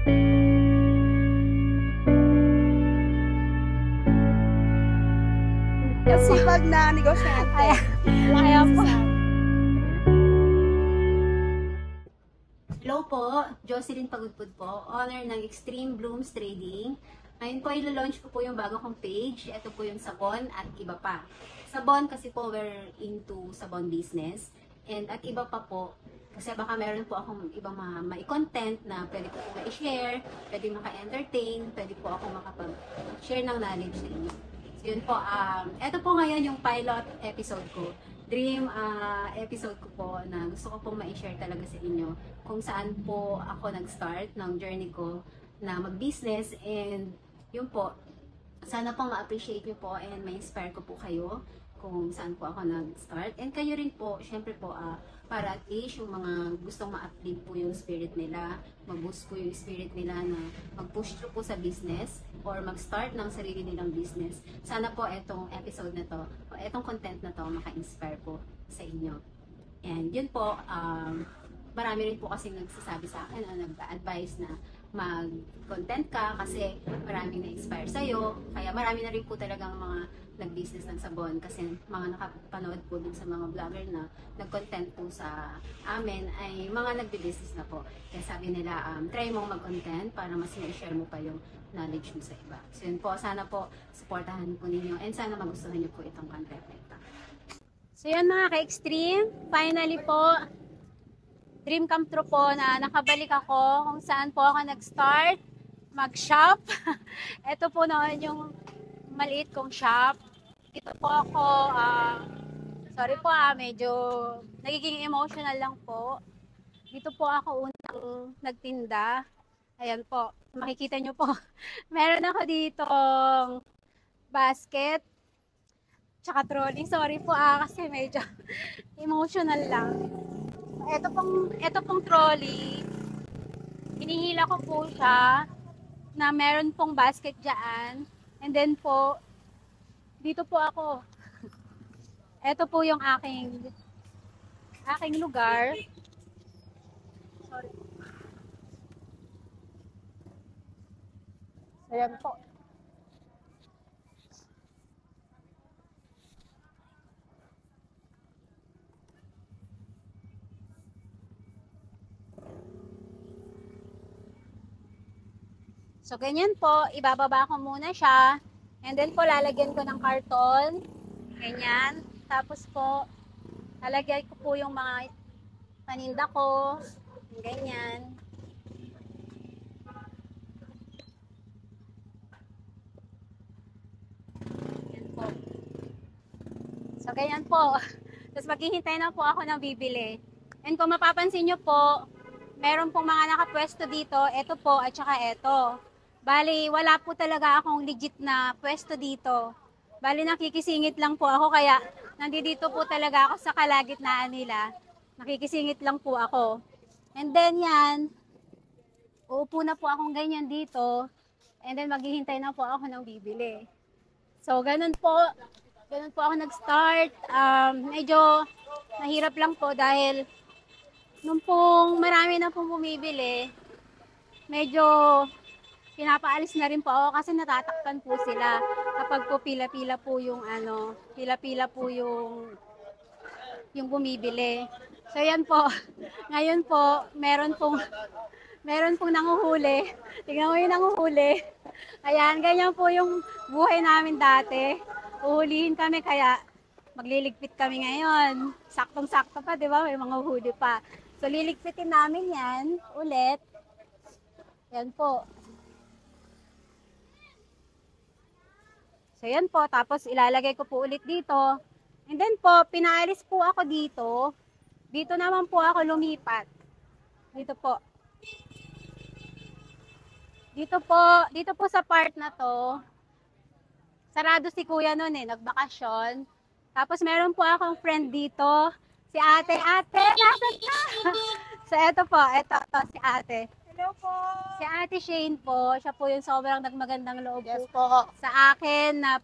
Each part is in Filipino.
Sipag na negosyante. Ayan po. Hello po, Jocelyn Pagudpud po, owner ng Extreme Blooms Trading. Ngayon po, ilo-launch ko po yung bago kong page. Ito po yung sabon at iba pa. Sabon kasi po we're into sabon business. And at iba pa po, kasi baka meron po akong ibang ma-content na pwede po ma-share, pwede maka-entertain, pwede po ako makapag-share ng knowledge sa inyo. So yun po, ito po ngayon yung pilot episode ko. Dream episode ko po na gusto ko pong ma-share talaga sa inyo kung saan po ako nag-start ng journey ko na mag-business, and yun po, sana pong ma-appreciate nyo po and ma-inspire ko po kayo kung saan po ako nag-start. And kayo rin po, syempre po, para at least yung mga gustong ma-uplift po yung spirit nila, mag-boost po yung spirit nila na mag-push through po sa business or mag-start ng sarili nilang business. Sana po etong episode na to, o etong content na to, maka-inspire po sa inyo. And yun po, marami rin po kasi nagsasabi sa akin, nag-advise na mag-content ka kasi maraming na-inspire sa'yo. Kaya marami na rin po talagang mga nag-business ng sabon kasi mga nakapanood po dun sa mga vlogger na nag-content po sa amin ay mga nagbe-business na po. Kaya sabi nila, try mong mag-content para mas i-share mo pa yung knowledge mo sa iba. So yun po, sana po supportahan po ninyo and sana magustuhan nyo po itong content na ito. So yun mga ka-extreme, finally po, dream come true po na nakabalik ako kung saan po ako nag-start mag-shop. Ito po naman yung maliit kong shop. Dito po ako, sorry po medyo nagiging emotional lang po. Dito po ako unang nagtinda. Ayan po, makikita nyo po. Meron ako dito basket, tsaka trolley. Sorry po kasi medyo emotional lang. Ito pong trolley, hinihila ko po siya na meron pong basket dyan. And then po, dito po ako. Ito po yung aking lugar. Sorry. Ayan po. So, ganyan po. Ibababa ko muna siya. And then po, lalagyan ko ng karton. Ganyan. Tapos po, lalagyan ko po yung mga paninda ko. Ganyan. Ganyan po. So, ganyan po. Tapos maghihintay na po ako ng bibili. And kung mapapansin nyo po, meron pong mga nakapwesto dito. Ito po at saka ito. Bali, wala po talaga akong legit na pwesto dito. Bali, nakikisingit lang po ako. Kaya, nandito po talaga ako sa kalagitnaan nila. Nakikisingit lang po ako. And then yan, uupo na po akong ganyan dito. And then, maghihintay na po ako ng bibili. So, ganun po. Ganun po ako nag-start. Medyo nahirap lang po dahil nung pong marami na pong bumibili, medyo pinapaalis na rin po ako kasi natatakpan po sila kapag po pila-pila po yung pila-pila po yung bumibili. So yan po. Ngayon po, meron pong nanguhuli. Tingnan mo yung nanguhuli. Ayan, ganyan po yung buhay namin dati. Uhulihin kami kaya magliligpit kami ngayon. Saktong-sakto pa, di ba? May mga huli pa. So liligpitin namin yan ulit. Yan po. So, yan po. Tapos, ilalagay ko po ulit dito. And then po, pinaalis po ako dito. Dito naman po ako lumipat. Dito po. Dito po sa part na to, sarado si kuya noon nagbakasyon. Tapos, meron po akong friend dito. Si ate. Ate, nasaan na? So, eto po. Eto si ate. Hello po. Si Ate Shane po, siya po yung sobrang nagmagandang loob Yes po po. sa akin na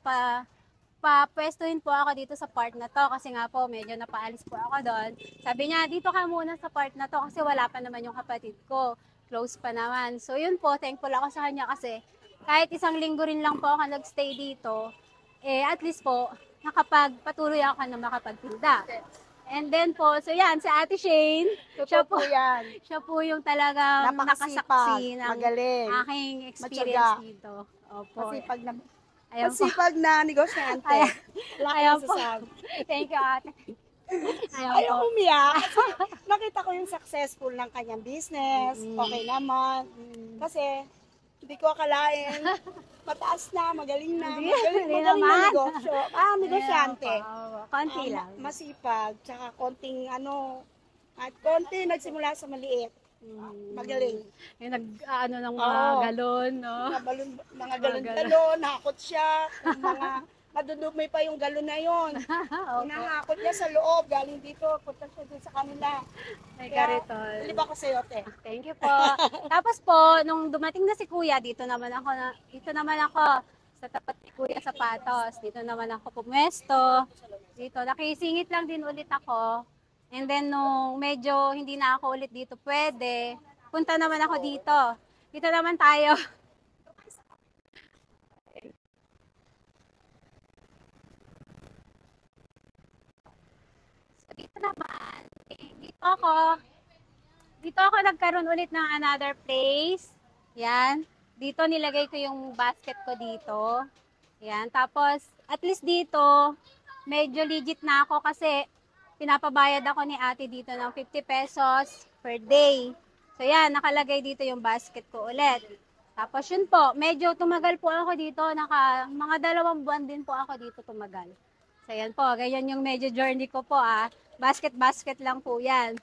papwestuhin po ako dito sa part na to kasi nga po medyo napaalis po ako doon. Sabi niya, dito ka muna sa part na to kasi wala pa naman yung kapatid ko. close pa naman. So yun po, thankful ako sa kanya kasi kahit isang linggo rin lang po ako nagstay dito, at least po, nakapagpatuloy ako na makapagtinda. And then po, so yan, si Ate Shane, Totoo po yan. siya po yung talagang Napakasipag, nakasaksi ng magaling, aking experience matyaga. dito. Opo. Masipag Ayan po. na negosyante. Ayan. Wala Ayan kang po. masasabi. Thank you, Ate. Ayan Ayaw po. umiyak. Kasi nakita ko yung successful ng kanyang business. Mm. Okay naman. Kasi hindi ko akalain. Mataas na, magaling na. Hindi Magaling naman. na negosyo. Negosyante. Ayan po. Konti lang. Masipag. Tsaka konting at konti nagsimula sa maliit. Magaling. Yung ng mga Oo. galon, no? Mga galon-galon, nakakot siya. Madudumi pa yung galon na yon. Opo. Hinahakot niya sa loob, galing dito, punta siya dun sa kanila. May Kaya, karitol. Liba ko sa'yo, te. Thank you po. Tapos po, nung dumating na si Kuya, dito naman ako sa tapat ni Kuya Sapatos. Dito naman ako pumwesto. Dito, nakisingit lang din ulit ako. And then, nung medyo hindi na ako ulit dito pwede, punta naman ako dito. Dito naman tayo. So, dito naman, dito ako nagkaroon ulit ng another place. Yan. Dito nilagay ko yung basket ko dito. Yan. Tapos, at least dito, medyo legit na ako kasi pinapabayad ako ni ate dito ng 50 pesos per day. So yan, nakalagay dito yung basket ko ulit. Tapos yun po, medyo tumagal po ako dito. Mga 2 buwan din po ako dito tumagal. So yan po, ganyan yung medyo journey ko po Basket lang po yan.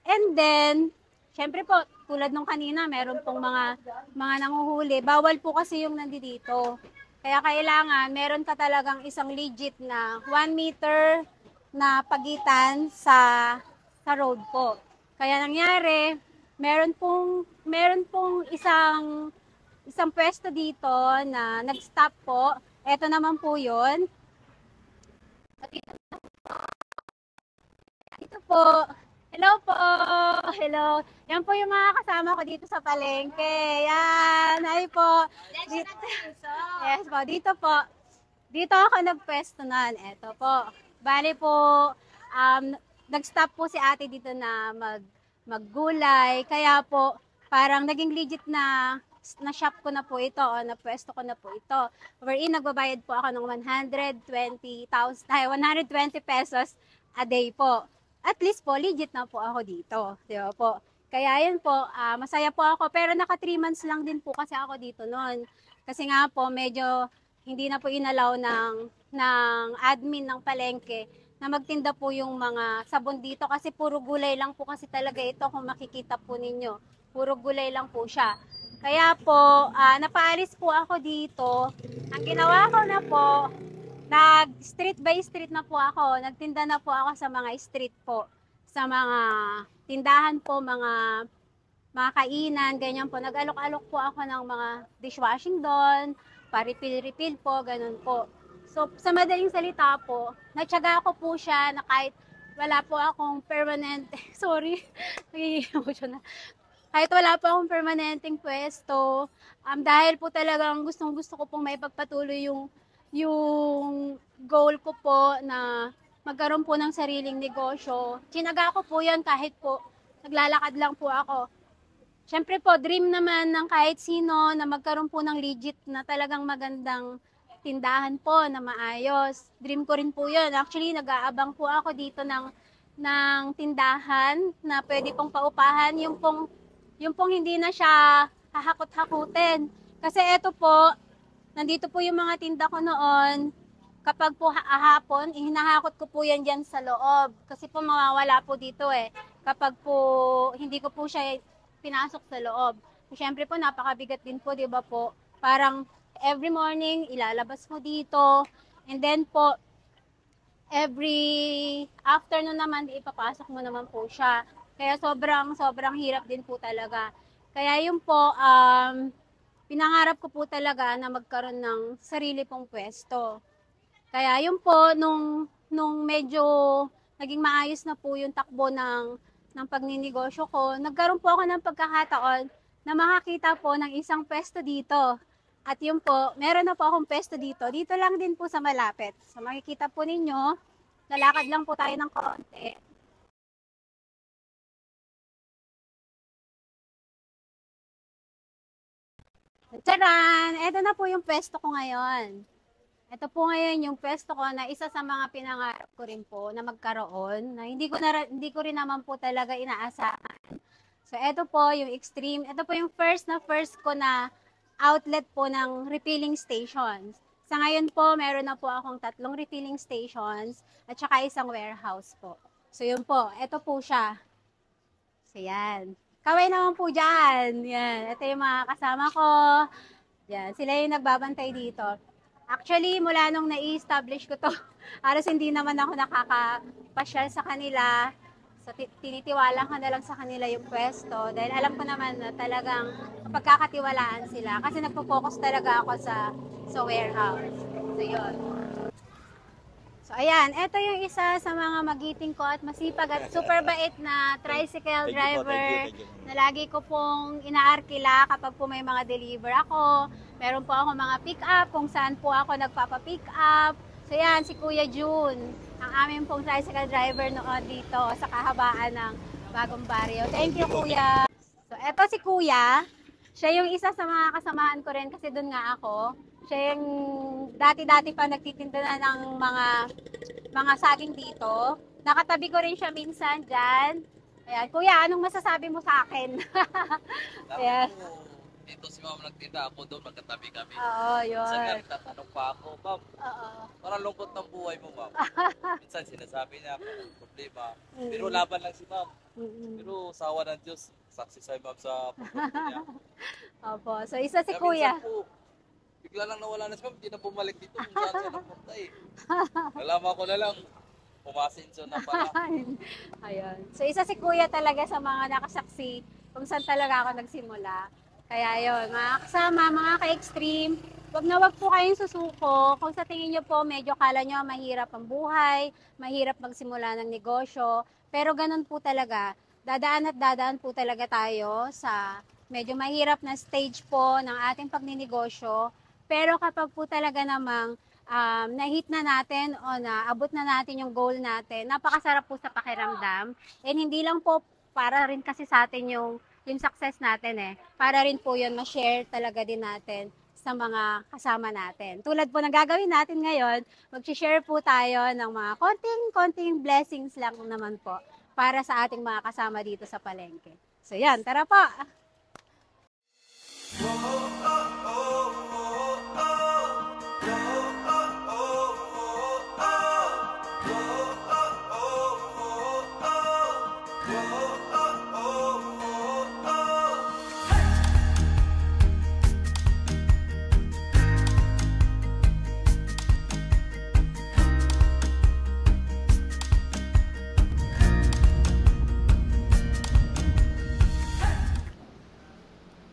And then, syempre po, tulad nung kanina, meron pong mga nanguhuli. Bawal po kasi yung nandito. Kaya kailangan, meron ka talagang isang legit na 1 meter na pagitan sa road po. Kaya nangyari, meron pong isang pwesto dito na nag-stop po. Ito naman po 'yon. Ito po. Hello po. Hello. Yan po yung mga kasama ko dito sa palengke. Yan. Hi po. Yes po. Dito po. Dito ako nagpwesto nun. Ito po. Bali po, nag-stop po si ate dito na maggulay. Kaya po, parang naging legit na shop ko na po ito o na pwesto ko na po ito. Wherein, nagbabayad po ako ng 120 pesos a day po. At least po, legit na po ako dito. Di ba po? Kaya yun po, masaya po ako. Pero naka 3 months lang din po kasi ako dito noon. Kasi nga po, medyo hindi na po inalaw ng admin ng palengke na magtinda po yung mga sabon dito kasi puro gulay lang po kasi talaga ito kung makikita po ninyo. Puro gulay lang po siya. Kaya po, napaalis po ako dito. Ang ginawa ko na po, street by street na po ako. Nagtinda na po ako sa mga street po. Sa mga tindahan po, mga kainan, ganyan po. Nag-alok-alok po ako ng mga dishwashing doon, pa-refill-refill po, ganun po. So, sa madaling salita po, natyaga ko po siya na kahit wala po akong permanent, sorry, nagiging na. Kahit wala po akong permanenteng pwesto, dahil po talagang gustong-gusto ko pong maipagpatuloy yung goal ko po na magkaroon po ng sariling negosyo. Tinaga ko po yan kahit po naglalakad lang po ako. Siyempre po, dream naman ng kahit sino na magkaroon po ng legit na talagang magandang tindahan po na maayos. Dream ko rin po yun. Actually, nag-aabang po ako dito ng tindahan na pwede pong paupahan. Yung pong hindi na siya hahakot-hakutin. Kasi eto po, nandito po yung mga tinda ko noon. Kapag po hapon, hinahakot ko po yan dyan sa loob. Kasi po mawawala po dito Kapag po hindi ko po siya pinasok sa loob. Siyempre po, napakabigat din po, di ba po? Parang every morning, ilalabas mo dito. And then po, every afternoon naman, ipapasok mo naman po siya. Kaya sobrang hirap din po talaga. Kaya yun po, pinangarap ko po talaga na magkaroon ng sarili pong pwesto. Kaya yun po, nung medyo naging maayos na po yung takbo ng pagninegosyo ko, nagkaroon po ako ng pagkakataon na makakita po ng isang pwesto dito. At yun po, meron na po akong pwesto dito. Dito lang din po sa malapit. So makikita po ninyo, lalakad lang po tayo ng konti. Tcharan! Ito na po yung pwesto ko ngayon. Ito po ngayon yung pwesto ko na isa sa mga pinangarap ko rin po na magkaroon. Na hindi ko rin naman po talaga inaasahan. So ito po yung extreme. Ito po yung first ko na outlet po ng refilling stations. Sa ngayon po, meron na po akong 3 refilling stations at saka isang warehouse po. So yun po, ito po siya. So yan. Kaway naman po dyan. Yan. Ito yung mga kasama ko. Yan. Sila yung nagbabantay dito. Actually, mula nung nai-establish ko to, halos hindi naman ako nakakapasyal sa kanila. So, tinitiwala ko na lang sa kanila yung pwesto. Dahil alam ko naman na talagang pagkakatiwalaan sila. Kasi nagpo-focus talaga ako sa warehouse. So, yun. So, ayan. Ito yung isa sa mga magiting ko at masipag at super bait na tricycle driver na lagi ko pong inaarkila kapag po may mga deliver ako. Meron po ako mga pick up kung saan po ako nagpapa-pick up. So, yan, si Kuya June, ang aming pong tricycle driver noon dito sa kahabaan ng Bagong Barrio. Thank you, Kuya. So, eto si Kuya. Siya yung isa sa mga kasamahan ko rin kasi doon nga ako. Siya yung dati-dati pa nagtitinda na ng mga saging dito. Nakatabi ko rin siya minsan dyan. Ayan. Kuya, anong masasabi mo sa akin? Ayan. Dito si ma'am nagtinda, ako doon, magkatabi kami. Oo, yun. Minsan nagtatanong pa ako, ma'am, Oo. parang lungkot ng buhay mo, ma'am. Minsan sinasabi niya, problema. Pero laban lang si ma'am. Pero sawa ng Diyos, saksi sa ma'am sa pagpunta niya. Opo, so isa si Kaya Kuya. minsan po, bigla lang nawala na si ma'am, hindi na bumalik dito kung saan siya napunta eh. Nalaman ko na lang, pumasinso na pala. Ayun. So isa si Kuya talaga sa mga nakasaksi kung saan talaga ako nagsimula. Kaya yun, mga kasama, mga ka-extreme, wag po kayong susuko. Kung sa tingin nyo po, medyo kala nyo mahirap ang buhay, mahirap magsimula ng negosyo. Pero ganun po talaga, dadaan po talaga tayo sa medyo mahirap na stage po ng ating pagninegosyo. Pero kapag po talaga namang na-hit na natin o naabot na natin yung goal natin, napakasarap po sa pakiramdam. And hindi lang po para rin kasi sa atin yung success natin para rin po yun ma-share talaga din natin sa mga kasama natin. Tulad po ng gagawin natin ngayon, mag-share po tayo ng mga konting blessings lang naman po para sa ating mga kasama dito sa palengke. So yan, tara po!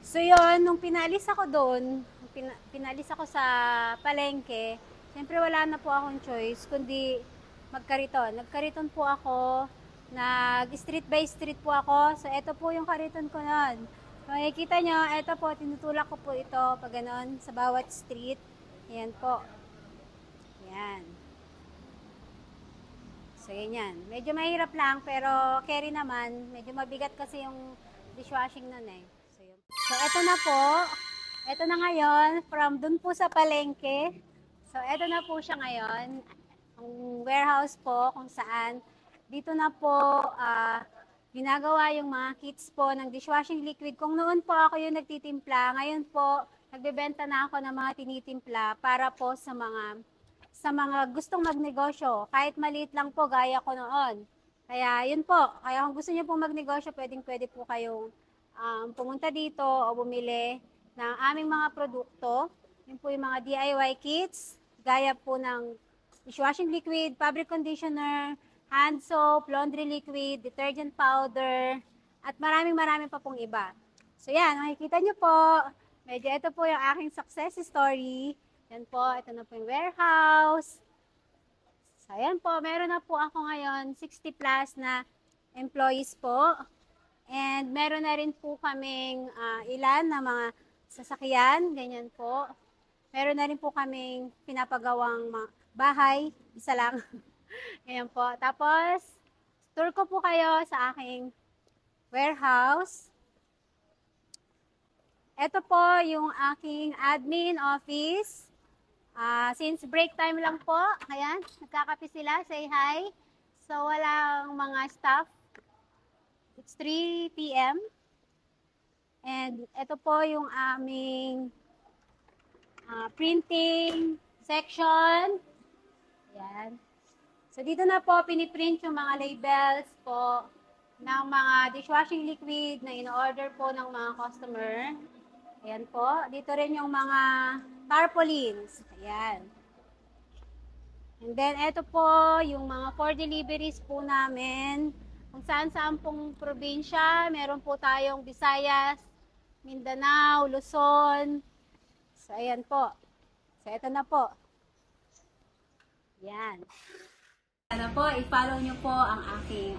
So yun, nung pinalis ako doon, pinalis ako sa palengke, siyempre wala na po akong choice, kundi magkariton. Nagkariton po ako, nag-street by street po ako. So ito po yung kariton ko noon. Makikita nyo, ito po, tinutulak ko po ito pag ganon sa bawat street. Yan po. Yan. So yan. Medyo mahirap lang, pero carry naman. Medyo mabigat kasi yung dishwashing nun So, eto na po. Eto na ngayon, from dun po sa palengke. So, eto na po siya ngayon. Ang warehouse po kung saan dito na po ginagawa yung mga kits po ng dishwashing liquid. Kung noon po ako yung nagtitimpla, ngayon po nagbebenta na ako ng mga tinitimpla para po sa mga gustong magnegosyo. Kahit maliit lang po, gaya ko noon. Kaya yun po. Kaya kung gusto niyo po magnegosyo, pwede po kayong pumunta dito o bumili ng aming mga produkto. Yun po yung mga DIY kits, gaya po ng dishwashing liquid, fabric conditioner, hand soap, laundry liquid, detergent powder, at maraming pa pong iba. So yan, makikita nyo po, medyo ito po yung aking success story. Yan po, ito na po yung warehouse. So yan po, meron na po ako ngayon 60 plus na employees po. And meron na rin po kaming ilan na mga sasakyan, ganyan po. Meron na rin po kaming pinapagawang bahay, isa lang. Ganyan po. Tapos, tour ko po kayo sa aking warehouse. Ito po yung aking admin office. Since break time lang po, ayan, nagkakape sila, say hi. So, walang mga staff. It's 3 p.m. And ito po yung aming printing section. Ayan. So, dito na po piniprint yung mga labels po ng mga dishwashing liquid na in-order po ng mga customer. Ayan po. Dito rin yung mga tarpaulins. Ayan. And then, ito po yung mga for deliveries po namin. Kung saan-saan pong probinsya, meron po tayong Visayas, Mindanao, Luzon. So, ayan po. So, ito na po. Yan. Sana po, i-follow nyo po ang aking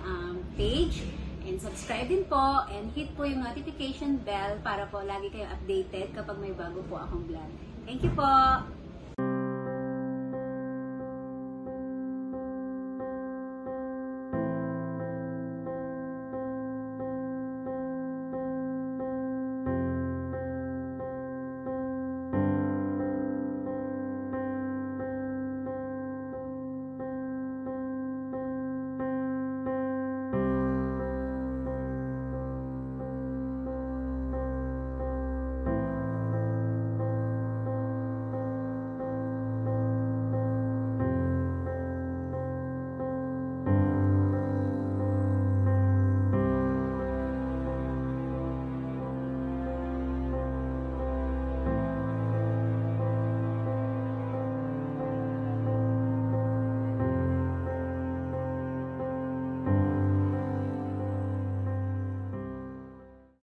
page and subscribe din po and hit po yung notification bell para po lagi kayo updated kapag may bago po akong vlog. Thank you po!